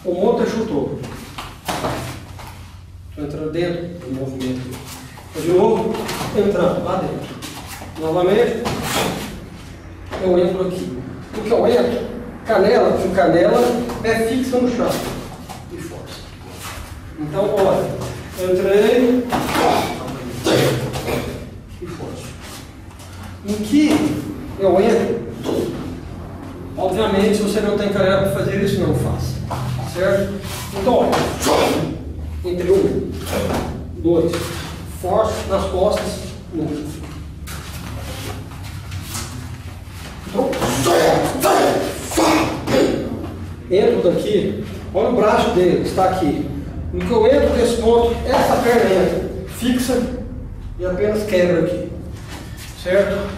O motor chutou. Estou entrando dentro do movimento. De novo, entrando lá dentro. Novamente, eu entro aqui. O que eu entro, canela com canela, pé fixo no chão. E força. Então, olha, entrei e força. Em que eu entro, obviamente, se você não tem canela para fazer isso, não faça. Certo? Então, olha, entre 1, 2, força nas costas, 1. Entro daqui, olha o braço dele, está aqui. No que eu entro nesse ponto, essa perna entra, fixa e apenas quebra aqui. Certo?